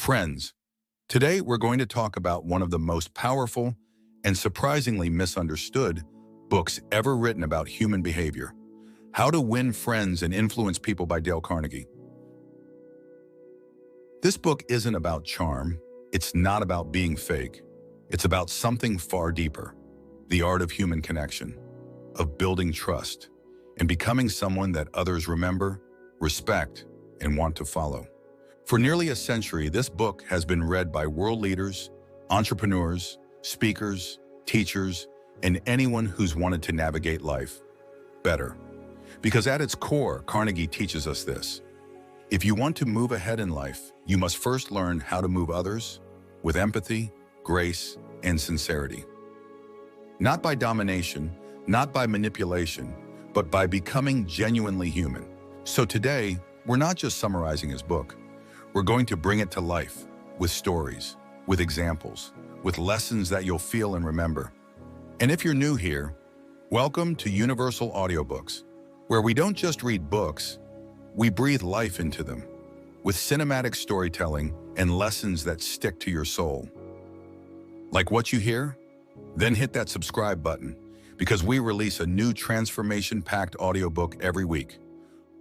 Friends, today we're going to talk about one of the most powerful and surprisingly misunderstood books ever written about human behavior. How to Win Friends and Influence People by Dale Carnegie. This book isn't about charm. It's not about being fake. It's about something far deeper. The art of human connection, of building trust, and becoming someone that others remember, respect, and want to follow. For nearly a century, this book has been read by world leaders, entrepreneurs, speakers, teachers, and anyone who's wanted to navigate life better. Because at its core, Carnegie teaches us this. If you want to move ahead in life, you must first learn how to move others with empathy, grace, and sincerity. Not by domination, not by manipulation, but by becoming genuinely human. So today, we're not just summarizing his book. We're going to bring it to life with stories, with examples, with lessons that you'll feel and remember. And if you're new here, welcome to Universal Audiobooks, where we don't just read books, we breathe life into them, with cinematic storytelling and lessons that stick to your soul. Like what you hear? Then hit that subscribe button, because we release a new transformation-packed audiobook every week.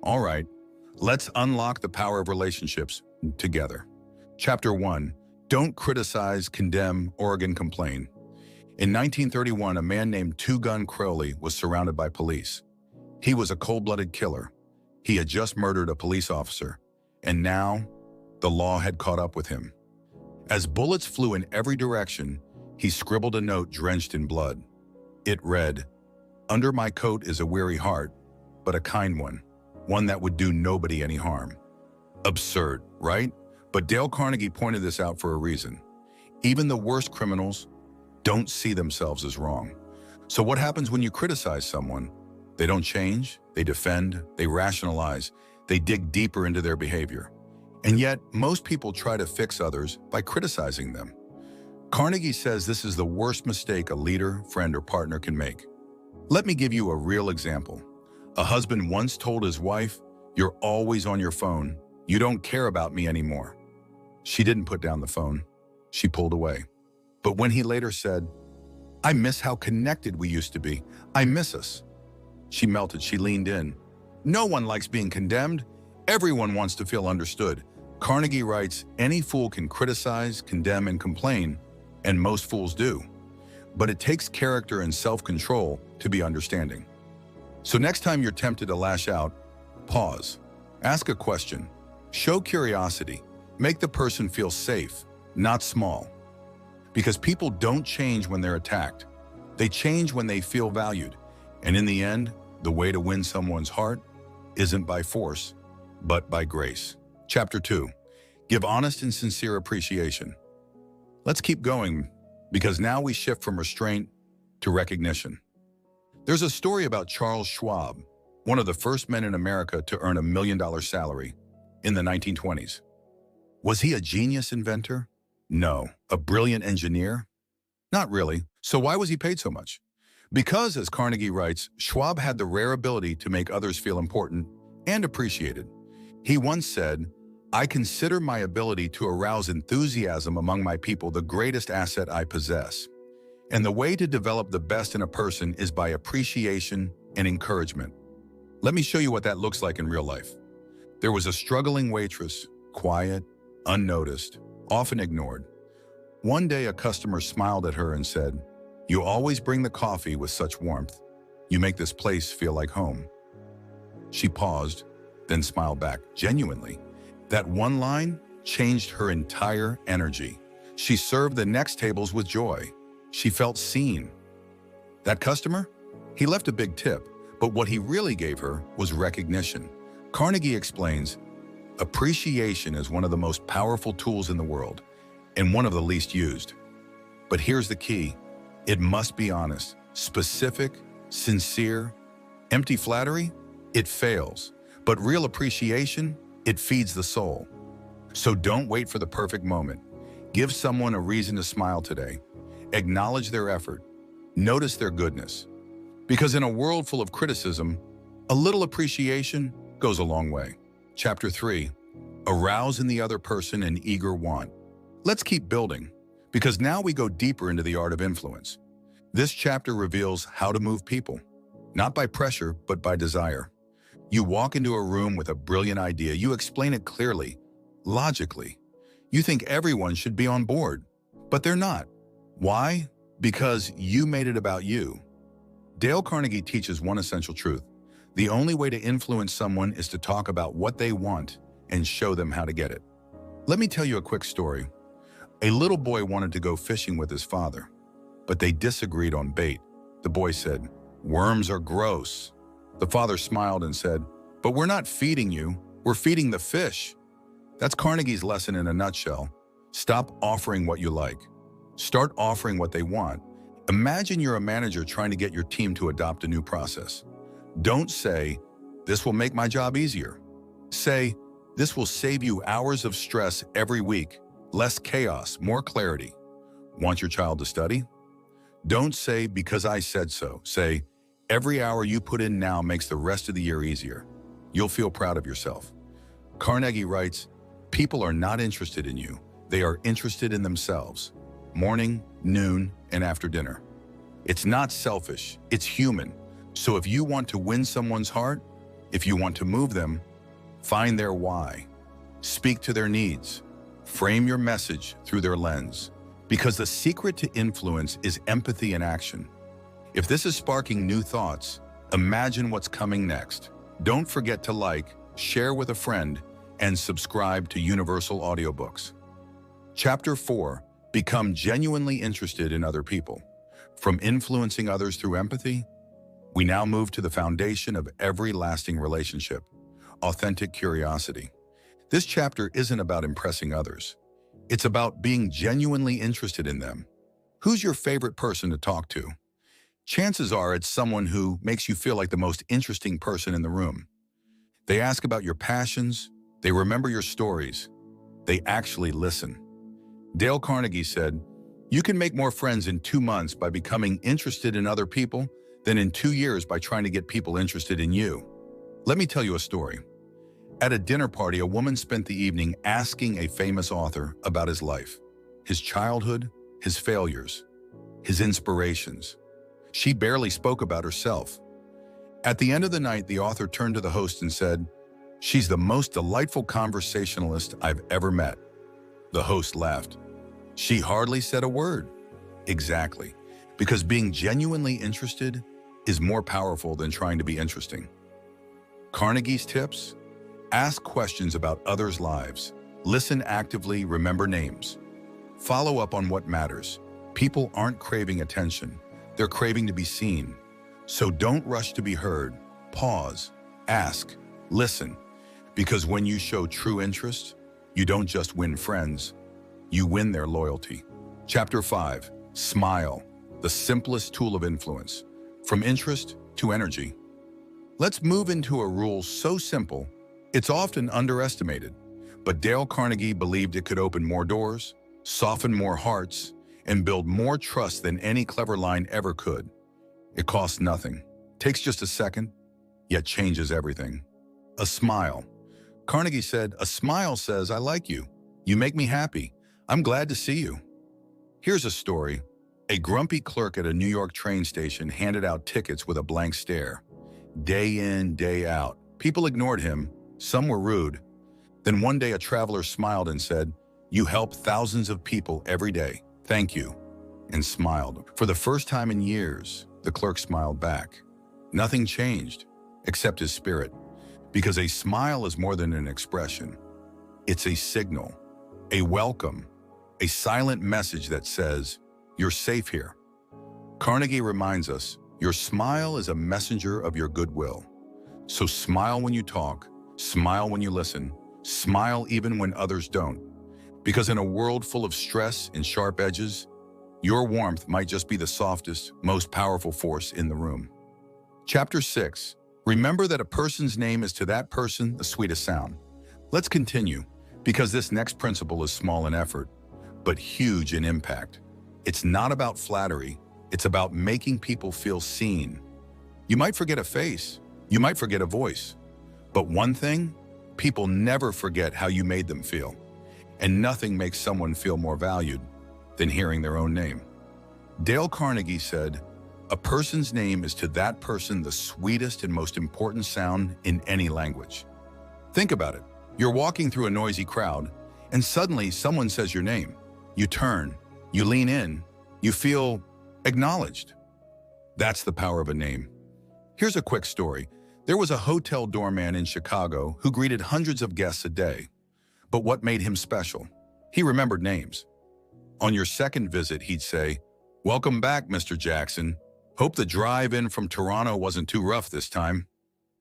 All right, let's unlock the power of relationships together. Chapter 1, Don't Criticize, Condemn, Oregon Complain. In 1931, a man named Two Gun Crowley was surrounded by police. He was a cold-blooded killer. He had just murdered a police officer, and now the law had caught up with him. As bullets flew in every direction, he scribbled a note drenched in blood. It read, "Under my coat is a weary heart, but a kind one that would do nobody any harm." Absurd, right? But Dale Carnegie pointed this out for a reason. Even the worst criminals don't see themselves as wrong. So what happens when you criticize someone? They don't change, they defend, they rationalize, they dig deeper into their behavior. And yet, most people try to fix others by criticizing them. Carnegie says this is the worst mistake a leader, friend, or partner can make. Let me give you a real example. A husband once told his wife, "You're always on your phone. You don't care about me anymore." She didn't put down the phone. She pulled away. But when he later said, "I miss how connected we used to be. I miss us," she melted. She leaned in. No one likes being condemned. Everyone wants to feel understood. Carnegie writes, any fool can criticize, condemn, and complain, and most fools do. But it takes character and self-control to be understanding. So next time you're tempted to lash out, pause. Ask a question. Show curiosity. Make the person feel safe, not small. Because people don't change when they're attacked. They change when they feel valued. And in the end, the way to win someone's heart isn't by force, but by grace. Chapter 2, Give Honest and Sincere Appreciation. Let's keep going, because now we shift from restraint to recognition. There's a story about Charles Schwab, one of the first men in America to earn $1 million salary in the 1920s. Was he a genius inventor? No. A brilliant engineer? Not really. So why was he paid so much? Because, as Carnegie writes, Schwab had the rare ability to make others feel important and appreciated. He once said, "I consider my ability to arouse enthusiasm among my people the greatest asset I possess. And the way to develop the best in a person is by appreciation and encouragement." Let me show you what that looks like in real life. There was a struggling waitress, quiet, unnoticed, often ignored. One day a customer smiled at her and said, "You always bring the coffee with such warmth. You make this place feel like home." She paused, then smiled back, genuinely. That one line changed her entire energy. She served the next tables with joy. She felt seen. That customer? He left a big tip, but what he really gave her was recognition. Carnegie explains, appreciation is one of the most powerful tools in the world, and one of the least used. But here's the key. It must be honest, specific, sincere. Empty flattery? It fails. But real appreciation? It feeds the soul. So don't wait for the perfect moment. Give someone a reason to smile today. Acknowledge their effort. Notice their goodness. Because in a world full of criticism, a little appreciation goes a long way. Chapter 3, Arouse in the other person an eager want. Let's keep building, because now we go deeper into the art of influence. This chapter reveals how to move people, not by pressure, but by desire. You walk into a room with a brilliant idea. You explain it clearly, logically. You think everyone should be on board, but they're not. Why? Because you made it about you. Dale Carnegie teaches one essential truth. The only way to influence someone is to talk about what they want and show them how to get it. Let me tell you a quick story. A little boy wanted to go fishing with his father, but they disagreed on bait. The boy said, "Worms are gross." The father smiled and said, "But we're not feeding you, we're feeding the fish." That's Carnegie's lesson in a nutshell. Stop offering what you like. Start offering what they want. Imagine you're a manager trying to get your team to adopt a new process. Don't say, "This will make my job easier." Say, "This will save you hours of stress every week, less chaos, more clarity." Want your child to study? Don't say, "Because I said so." Say, "Every hour you put in now makes the rest of the year easier." You'll feel proud of yourself. Carnegie writes, "People are not interested in you. They are interested in themselves. Morning, noon, and after dinner." It's not selfish, it's human. So if you want to win someone's heart, if you want to move them, find their why. Speak to their needs. Frame your message through their lens. Because the secret to influence is empathy in action. If this is sparking new thoughts, imagine what's coming next. Don't forget to like, share with a friend, and subscribe to Universal Audiobooks. Chapter 4. Become genuinely interested in other people. From influencing others through empathy, we now move to the foundation of every lasting relationship, authentic curiosity. This chapter isn't about impressing others. It's about being genuinely interested in them. Who's your favorite person to talk to? Chances are it's someone who makes you feel like the most interesting person in the room. They ask about your passions, they remember your stories, they actually listen. Dale Carnegie said, "You can make more friends in 2 months by becoming interested in other people than in 2 years by trying to get people interested in you." Let me tell you a story. At a dinner party, a woman spent the evening asking a famous author about his life, his childhood, his failures, his inspirations. She barely spoke about herself. At the end of the night, the author turned to the host and said, "She's the most delightful conversationalist I've ever met." The host laughed. "She hardly said a word." Exactly, because being genuinely interested is more powerful than trying to be interesting. Carnegie's tips? Ask questions about others' lives. Listen actively, remember names. Follow up on what matters. People aren't craving attention. They're craving to be seen. So don't rush to be heard. Pause, ask, listen. Because when you show true interest, you don't just win friends, you win their loyalty. Chapter 5, Smile, the simplest tool of influence. From interest to energy. Let's move into a rule so simple, it's often underestimated. But Dale Carnegie believed it could open more doors, soften more hearts, and build more trust than any clever line ever could. It costs nothing, takes just a second, yet changes everything. A smile. Carnegie said, "A smile says, 'I like you. You make me happy. I'm glad to see you.'" Here's a story. A grumpy clerk at a New York train station handed out tickets with a blank stare. Day in, day out. People ignored him. Some were rude. Then one day a traveler smiled and said, "You help thousands of people every day. Thank you," and smiled. For the first time in years, the clerk smiled back. Nothing changed, except his spirit. Because a smile is more than an expression. It's a signal, a welcome, a silent message that says, "You're safe here." Carnegie reminds us, your smile is a messenger of your goodwill. So smile when you talk, smile when you listen, smile even when others don't. Because in a world full of stress and sharp edges, your warmth might just be the softest, most powerful force in the room. Chapter 6. Remember that a person's name is to that person the sweetest sound. Let's continue, because this next principle is small in effort, but huge in impact. It's not about flattery, it's about making people feel seen. You might forget a face, you might forget a voice, but one thing, People never forget how you made them feel, and nothing makes someone feel more valued than hearing their own name. Dale Carnegie said, "A person's name is to that person the sweetest and most important sound in any language." Think about it. You're walking through a noisy crowd, and suddenly someone says your name. You turn, you lean in, you feel acknowledged. That's the power of a name. Here's a quick story. There was a hotel doorman in Chicago who greeted hundreds of guests a day. But what made him special? He remembered names. On your second visit, he'd say, "Welcome back, Mr. Jackson. Hope the drive in from Toronto wasn't too rough this time."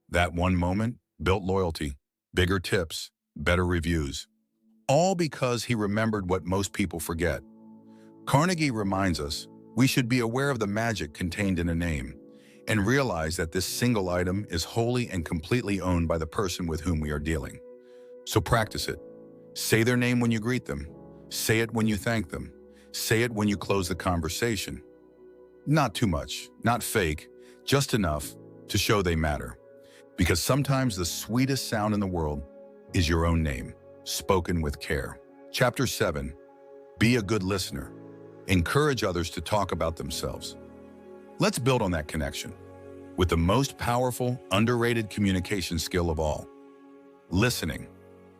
That one moment built loyalty, bigger tips, better reviews. All because he remembered what most people forget. Carnegie reminds us we should be aware of the magic contained in a name and realize that this single item is wholly and completely owned by the person with whom we are dealing. So practice it. Say their name when you greet them. Say it when you thank them. Say it when you close the conversation. Not too much, not fake, just enough to show they matter. Because sometimes the sweetest sound in the world is your own name, spoken with care. Chapter 7, be a good listener. Encourage others to talk about themselves. Let's build on that connection with the most powerful, underrated communication skill of all, listening.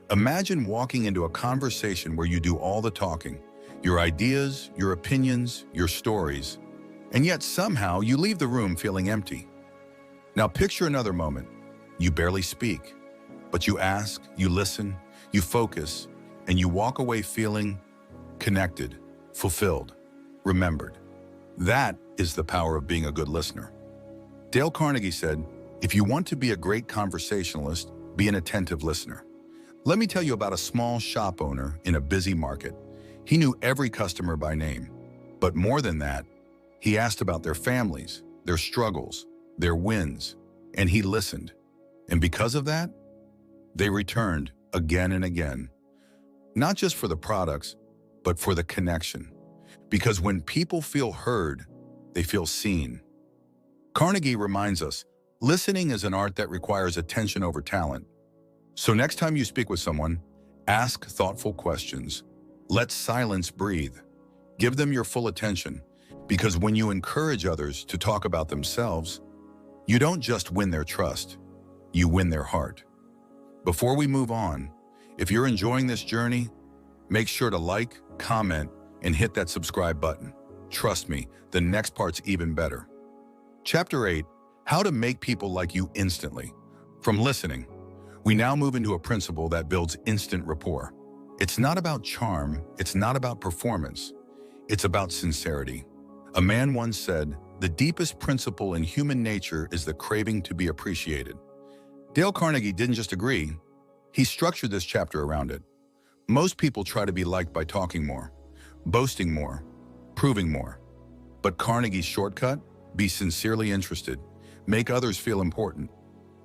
Imagine walking into a conversation where you do all the talking, your ideas, your opinions, your stories, and yet somehow you leave the room feeling empty. Now picture another moment. You barely speak, but you ask, you listen, you focus, and you walk away feeling connected, fulfilled, remembered. That is the power of being a good listener. Dale Carnegie said, "If you want to be a great conversationalist, be an attentive listener." Let me tell you about a small shop owner in a busy market. He knew every customer by name. But more than that, he asked about their families, their struggles, their wins, and he listened. And because of that, they returned again and again. Not just for the products, but for the connection. Because when people feel heard, they feel seen. Carnegie reminds us, listening is an art that requires attention over talent. So next time you speak with someone, ask thoughtful questions. Let silence breathe. Give them your full attention, because when you encourage others to talk about themselves, you don't just win their trust, you win their heart. Before we move on, if you're enjoying this journey, make sure to like, comment, and hit that subscribe button. Trust me, the next part's even better. Chapter 8, how to make people like you instantly. From listening, we now move into a principle that builds instant rapport. It's not about charm, it's not about performance, it's about sincerity. A man once said, "The deepest principle in human nature is the craving to be appreciated." Dale Carnegie didn't just agree, he structured this chapter around it. Most people try to be liked by talking more, boasting more, proving more. But Carnegie's shortcut? Be sincerely interested, make others feel important,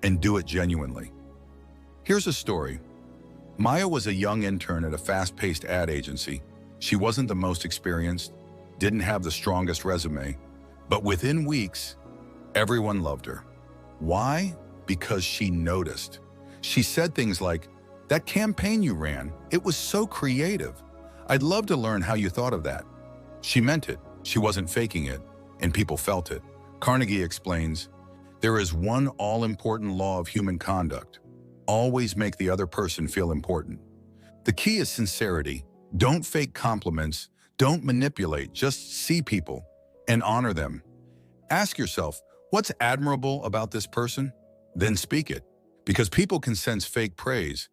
and do it genuinely. Here's a story. Maya was a young intern at a fast-paced ad agency. She wasn't the most experienced, didn't have the strongest resume, but within weeks, everyone loved her. Why? Because she noticed. She said things like, "That campaign you ran, it was so creative. I'd love to learn how you thought of that." She meant it. She wasn't faking it, and people felt it. Carnegie explains, there is one all-important law of human conduct. Always make the other person feel important. The key is sincerity. Don't fake compliments. Don't manipulate. Just see people and honor them. Ask yourself, what's admirable about this person? Then speak it. Because people can sense fake praise,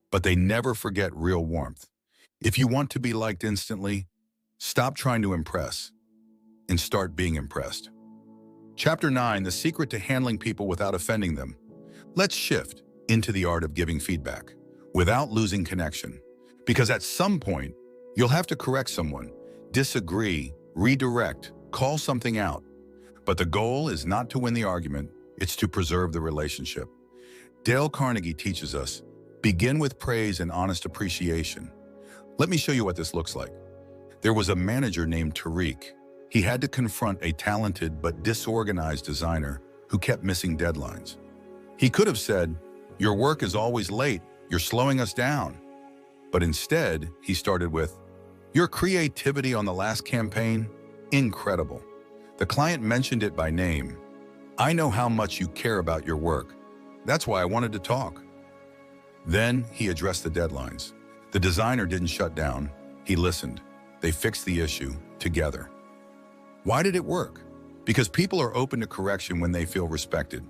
but they never forget real warmth. If you want to be liked instantly, stop trying to impress and start being impressed. Chapter 9, the secret to handling people without offending them. Let's shift into the art of giving feedback without losing connection. Because at some point, you'll have to correct someone, disagree, redirect, call something out. But the goal is not to win the argument, it's to preserve the relationship. Dale Carnegie teaches us, begin with praise and honest appreciation. Let me show you what this looks like. There was a manager named Tariq. He had to confront a talented but disorganized designer who kept missing deadlines. He could have said, "Your work is always late. You're slowing us down." But instead, he started with, "Your creativity on the last campaign? Incredible. The client mentioned it by name. I know how much you care about your work. That's why I wanted to talk." Then he addressed the deadlines. The designer didn't shut down. He listened. They fixed the issue together. Why did it work? Because people are open to correction when they feel respected.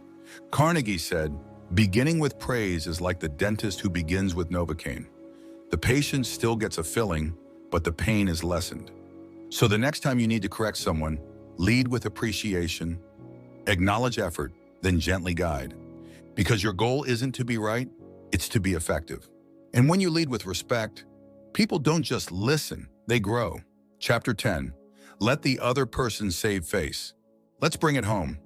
Carnegie said, "Beginning with praise is like the dentist who begins with Novocaine. The patient still gets a filling, but the pain is lessened." So the next time you need to correct someone, lead with appreciation, acknowledge effort, then gently guide. Because your goal isn't to be right, it's to be effective. And when you lead with respect, people don't just listen, they grow. Chapter 10, let the other person save face. Let's bring it home,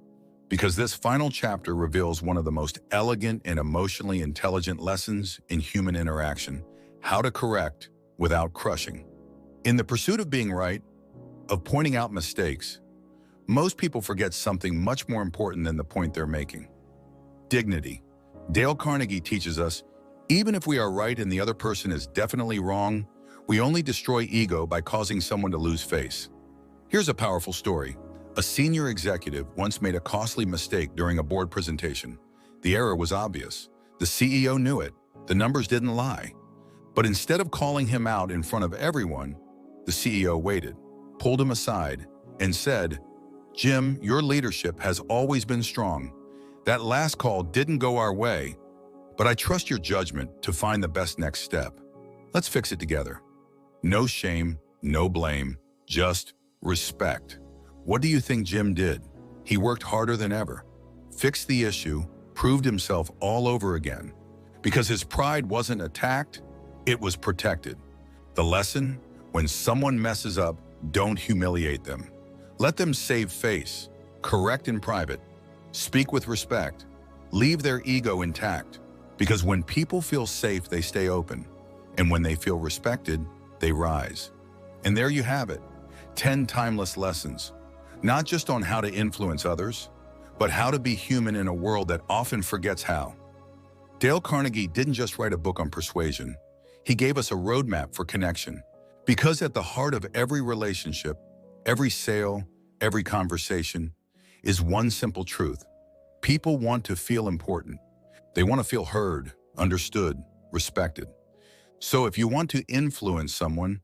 because this final chapter reveals one of the most elegant and emotionally intelligent lessons in human interaction: how to correct without crushing. In the pursuit of being right, of pointing out mistakes, most people forget something much more important than the point they're making: dignity. Dale Carnegie teaches us, even if we are right and the other person is definitely wrong, we only destroy ego by causing someone to lose face. Here's a powerful story. A senior executive once made a costly mistake during a board presentation. The error was obvious. The CEO knew it. The numbers didn't lie. But instead of calling him out in front of everyone, the CEO waited, pulled him aside, and said, "Jim, your leadership has always been strong. That last call didn't go our way, but I trust your judgment to find the best next step. Let's fix it together." No shame, no blame, just respect. What do you think Jim did? He worked harder than ever, fixed the issue, proved himself all over again. Because his pride wasn't attacked, it was protected. The lesson: when someone messes up, don't humiliate them. Let them save face, correct in private, speak with respect, leave their ego intact. Because when people feel safe, they stay open. And when they feel respected, they rise. And there you have it, 10 timeless lessons, not just on how to influence others, but how to be human in a world that often forgets how. Dale Carnegie didn't just write a book on persuasion. He gave us a roadmap for connection. Because at the heart of every relationship, every sale, every conversation, is one simple truth. People want to feel important. They want to feel heard, understood, respected. So if you want to influence someone,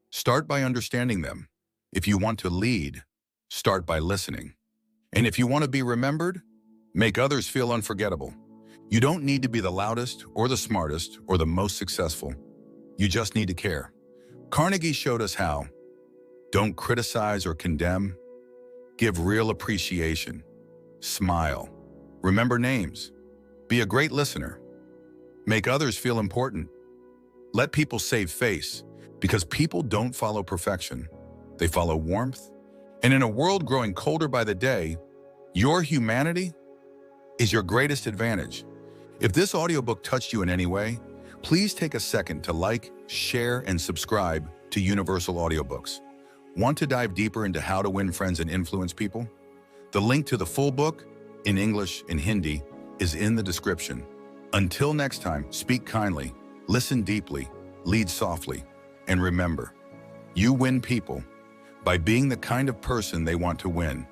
start by understanding them. If you want to lead, start by listening. And if you want to be remembered, make others feel unforgettable. You don't need to be the loudest or the smartest or the most successful. You just need to care. Carnegie showed us how. Don't criticize or condemn. Give real appreciation. Smile. Remember names. Be a great listener. Make others feel important. Let people save face, because people don't follow perfection. They follow warmth. And in a world growing colder by the day, your humanity is your greatest advantage. If this audiobook touched you in any way, please take a second to like, share, and subscribe to Universal Audiobooks. Want to dive deeper into how to win friends and influence people? The link to the full book, in English and Hindi, is in the description. Until next time, speak kindly, listen deeply, lead softly, and remember, you win people by being the kind of person they want to win.